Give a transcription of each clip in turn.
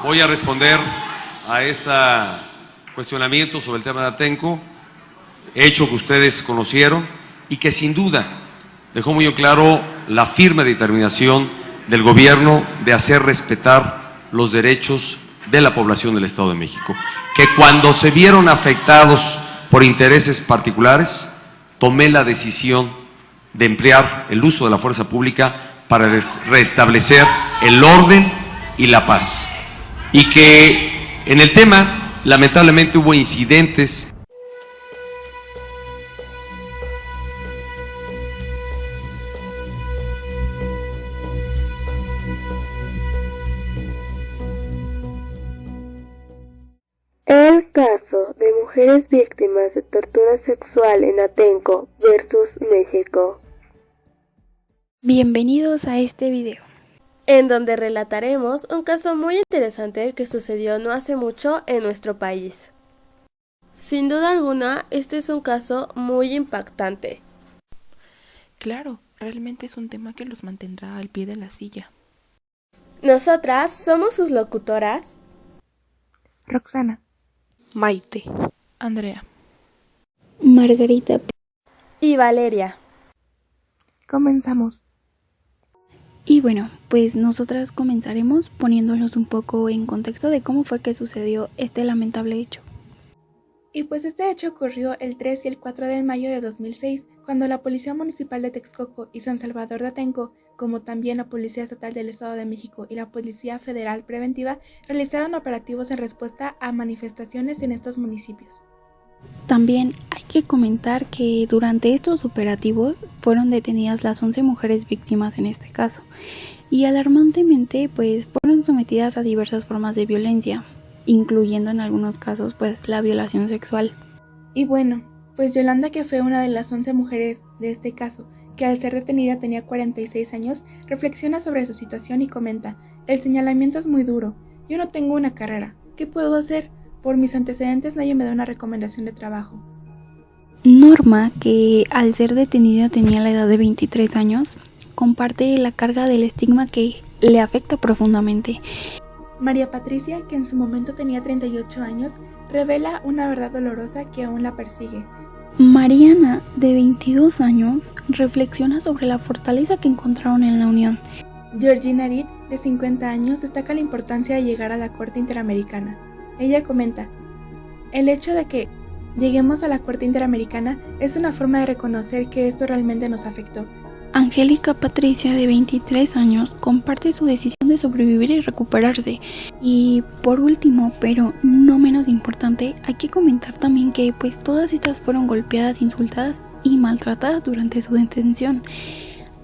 Voy a responder a este cuestionamiento sobre el tema de Atenco, hecho que ustedes conocieron y que sin duda dejó muy claro la firme determinación del gobierno de hacer respetar los derechos de la población del Estado de México, que cuando se vieron afectados por intereses particulares, tomé la decisión de emplear el uso de la fuerza pública para restablecer el orden y la paz. Y que en el tema, lamentablemente, hubo incidentes. El caso de mujeres víctimas de tortura sexual en Atenco versus México. Bienvenidos a este video, en donde relataremos un caso muy interesante que sucedió no hace mucho en nuestro país. Sin duda alguna, este es un caso muy impactante. Claro, realmente es un tema que los mantendrá al pie de la silla. Nosotras somos sus locutoras Roxana, Maite, Andrea, Margarita y Valeria. Comenzamos. Y bueno, pues nosotras comenzaremos poniéndonos un poco en contexto de cómo fue que sucedió este lamentable hecho. Y pues este hecho ocurrió el 3 y el 4 de mayo de 2006, cuando la Policía Municipal de Texcoco y San Salvador de Atenco, como también la Policía Estatal del Estado de México y la Policía Federal Preventiva, realizaron operativos en respuesta a manifestaciones en estos municipios. También hay que comentar que durante estos operativos fueron detenidas las 11 mujeres víctimas en este caso, y alarmantemente pues fueron sometidas a diversas formas de violencia, incluyendo en algunos casos pues la violación sexual. Y bueno, pues Yolanda, que fue una de las 11 mujeres de este caso, que al ser detenida tenía 46 años, reflexiona sobre su situación y comenta: el señalamiento es muy duro, yo no tengo una carrera, ¿qué puedo hacer? Por mis antecedentes nadie me da una recomendación de trabajo. Norma, que al ser detenida tenía la edad de 23 años, comparte la carga del estigma que le afecta profundamente. María Patricia, que en su momento tenía 38 años, revela una verdad dolorosa que aún la persigue. Mariana, de 22 años, reflexiona sobre la fortaleza que encontraron en la unión. Georgina Arid, de 50 años, destaca la importancia de llegar a la Corte Interamericana. Ella comenta: el hecho de que lleguemos a la Corte Interamericana es una forma de reconocer que esto realmente nos afectó. Angélica Patricia, de 23 años, comparte su decisión de sobrevivir y recuperarse. Y por último, pero no menos importante, hay que comentar también que pues todas estas fueron golpeadas, insultadas y maltratadas durante su detención.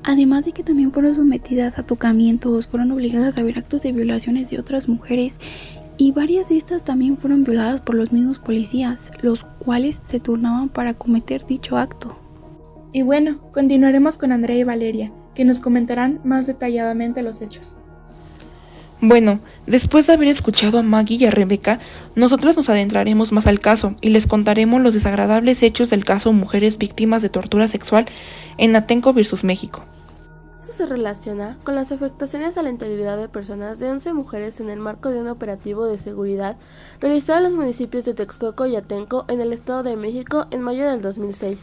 Además de que también fueron sometidas a tocamientos, fueron obligadas a ver actos de violaciones de otras mujeres, y varias de estas también fueron violadas por los mismos policías, los cuales se turnaban para cometer dicho acto. Y bueno, continuaremos con Andrea y Valeria, que nos comentarán más detalladamente los hechos. Bueno, después de haber escuchado a Maggie y a Rebeca, nosotros nos adentraremos más al caso y les contaremos los desagradables hechos del caso Mujeres Víctimas de Tortura Sexual en Atenco versus México. Se relaciona con las afectaciones a la integridad de personas de 11 mujeres en el marco de un operativo de seguridad realizado en los municipios de Texcoco y Atenco en el Estado de México en mayo del 2006.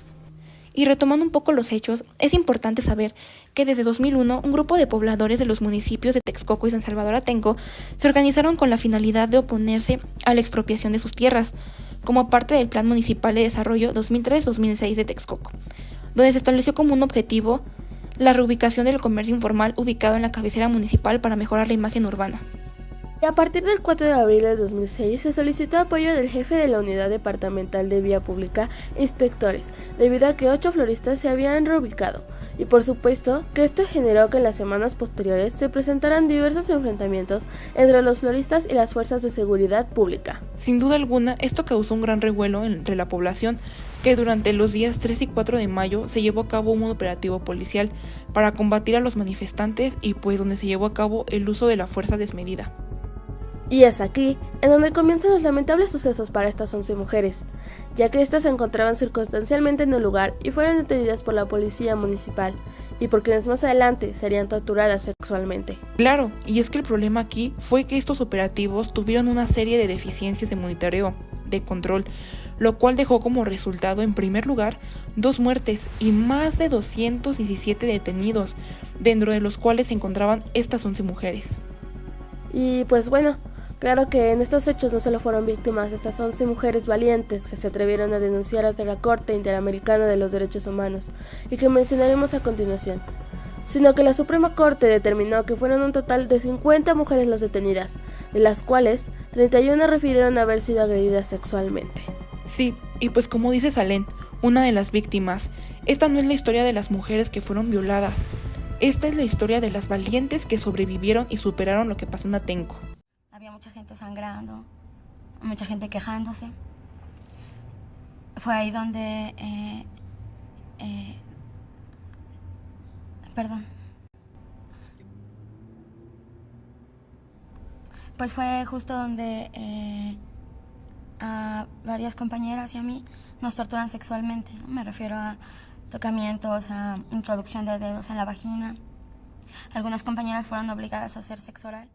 Y retomando un poco los hechos, es importante saber que desde 2001 un grupo de pobladores de los municipios de Texcoco y San Salvador Atenco se organizaron con la finalidad de oponerse a la expropiación de sus tierras, como parte del Plan Municipal de Desarrollo 2003-2006 de Texcoco, donde se estableció como un objetivo la reubicación del comercio informal ubicado en la cabecera municipal para mejorar la imagen urbana. Y a partir del 4 de abril de 2006 se solicitó apoyo del jefe de la Unidad Departamental de Vía Pública, inspectores, debido a que 8 floristas se habían reubicado. Y por supuesto que esto generó que en las semanas posteriores se presentaran diversos enfrentamientos entre los floristas y las fuerzas de seguridad pública. Sin duda alguna, esto causó un gran revuelo entre la población, que durante los días 3 y 4 de mayo se llevó a cabo un operativo policial para combatir a los manifestantes y pues donde se llevó a cabo el uso de la fuerza desmedida. Y es aquí en donde comienzan los lamentables sucesos para estas 11 mujeres, ya que éstas se encontraban circunstancialmente en el lugar y fueron detenidas por la policía municipal, y por quienes más adelante serían torturadas sexualmente. Claro, y es que el problema aquí fue que estos operativos tuvieron una serie de deficiencias de monitoreo, de control, lo cual dejó como resultado, en primer lugar, 2 muertes y más de 217 detenidos, dentro de los cuales se encontraban estas 11 mujeres. Y pues bueno, claro que en estos hechos no solo fueron víctimas estas 11 mujeres valientes que se atrevieron a denunciar ante la Corte Interamericana de los Derechos Humanos y que mencionaremos a continuación, sino que la Suprema Corte determinó que fueron un total de 50 mujeres las detenidas, de las cuales 31 refirieron haber sido agredidas sexualmente. Sí, y pues como dice Salén, una de las víctimas, esta no es la historia de las mujeres que fueron violadas, esta es la historia de las valientes que sobrevivieron y superaron lo que pasó en Atenco. Había mucha gente sangrando, mucha gente quejándose. Fue ahí donde... Pues fue justo donde a varias compañeras y a mí nos torturan sexualmente, ¿no? Me refiero a tocamientos, a introducción de dedos en la vagina. Algunas compañeras fueron obligadas a hacer sexo oral.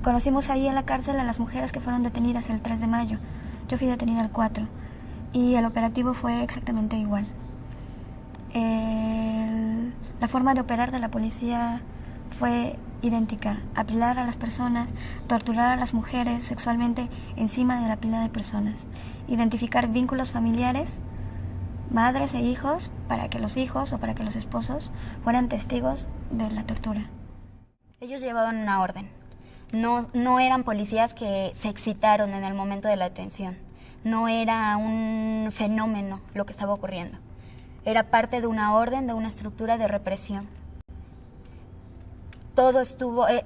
Conocimos ahí en la cárcel a las mujeres que fueron detenidas el 3 de mayo. Yo fui detenida el 4 y el operativo fue exactamente igual. La forma de operar de la policía fue idéntica: apilar a las personas, torturar a las mujeres sexualmente encima de la pila de personas, identificar vínculos familiares, madres e hijos, para que los hijos o para que los esposos fueran testigos de la tortura. Ellos llevaban una orden. No eran policías que se excitaron en el momento de la detención. No era un fenómeno lo que estaba ocurriendo. Era parte de una orden, de una estructura de represión. Todo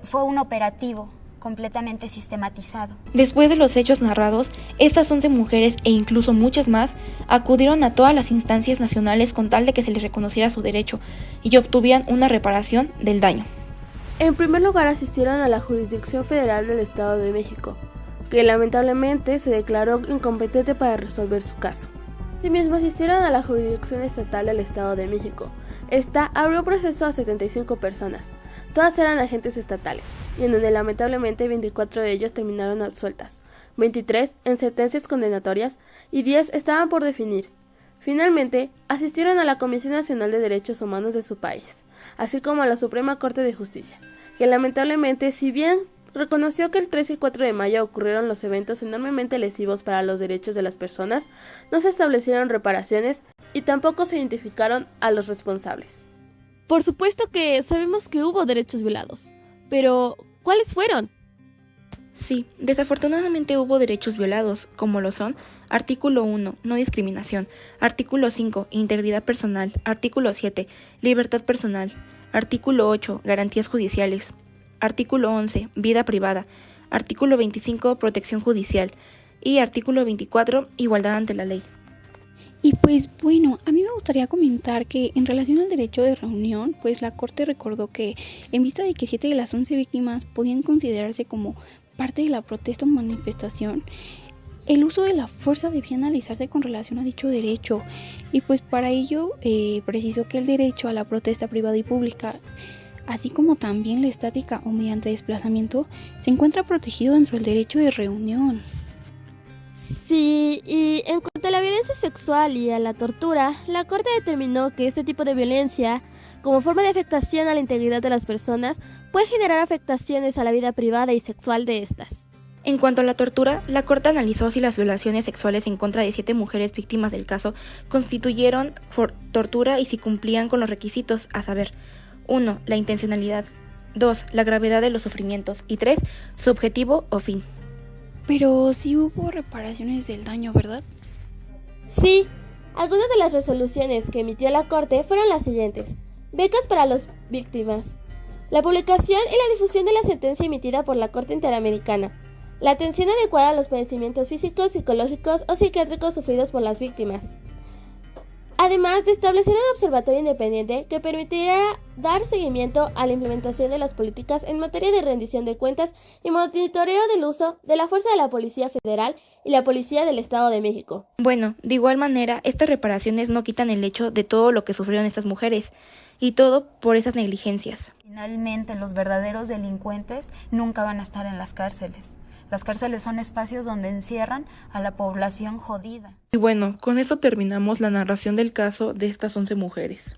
fue un operativo completamente sistematizado. Después de los hechos narrados, estas 11 mujeres e incluso muchas más acudieron a todas las instancias nacionales con tal de que se les reconociera su derecho y obtuvieran una reparación del daño. En primer lugar asistieron a la Jurisdicción Federal del Estado de México, que lamentablemente se declaró incompetente para resolver su caso. Asimismo asistieron a la Jurisdicción Estatal del Estado de México. Esta abrió proceso a 75 personas. Todas eran agentes estatales, y en donde lamentablemente 24 de ellos terminaron absueltas, 23 en sentencias condenatorias y 10 estaban por definir. Finalmente, asistieron a la Comisión Nacional de Derechos Humanos de su país, así como a la Suprema Corte de Justicia, que lamentablemente, si bien reconoció que el 3 y 4 de mayo ocurrieron los eventos enormemente lesivos para los derechos de las personas, no se establecieron reparaciones y tampoco se identificaron a los responsables. Por supuesto que sabemos que hubo derechos violados, pero ¿cuáles fueron? Sí, desafortunadamente hubo derechos violados, como lo son artículo 1, no discriminación, artículo 5, integridad personal, artículo 7, libertad personal, artículo 8, garantías judiciales, artículo 11, vida privada, artículo 25, protección judicial y artículo 24, igualdad ante la ley. Y pues bueno, a mí me gustaría comentar que en relación al derecho de reunión, pues la Corte recordó que en vista de que 7 de las 11 víctimas podían considerarse como parte de la protesta o manifestación, el uso de la fuerza debía analizarse con relación a dicho derecho, y pues para ello precisó que el derecho a la protesta privada y pública, así como también la estática o mediante desplazamiento, se encuentra protegido dentro del derecho de reunión. Sí, y en cuanto a la violencia sexual y a la tortura, la Corte determinó que este tipo de violencia, como forma de afectación a la integridad de las personas, puede generar afectaciones a la vida privada y sexual de estas. En cuanto a la tortura, la Corte analizó si las violaciones sexuales en contra de 7 mujeres víctimas del caso constituyeron tortura y si cumplían con los requisitos, a saber, 1. La intencionalidad, 2. La gravedad de los sufrimientos y 3. Su objetivo o fin. Pero sí hubo reparaciones del daño, ¿verdad? Sí, algunas de las resoluciones que emitió la Corte fueron las siguientes: becas para las víctimas, la publicación y la difusión de la sentencia emitida por la Corte Interamericana, la atención adecuada a los padecimientos físicos, psicológicos o psiquiátricos sufridos por las víctimas, además de establecer un observatorio independiente que permitiera dar seguimiento a la implementación de las políticas en materia de rendición de cuentas y monitoreo del uso de la fuerza de la Policía Federal y la Policía del Estado de México. Bueno, de igual manera, estas reparaciones no quitan el hecho de todo lo que sufrieron estas mujeres, y todo por esas negligencias. Finalmente, los verdaderos delincuentes nunca van a estar en las cárceles. Las cárceles son espacios donde encierran a la población jodida. Y bueno, con esto terminamos la narración del caso de estas 11 mujeres.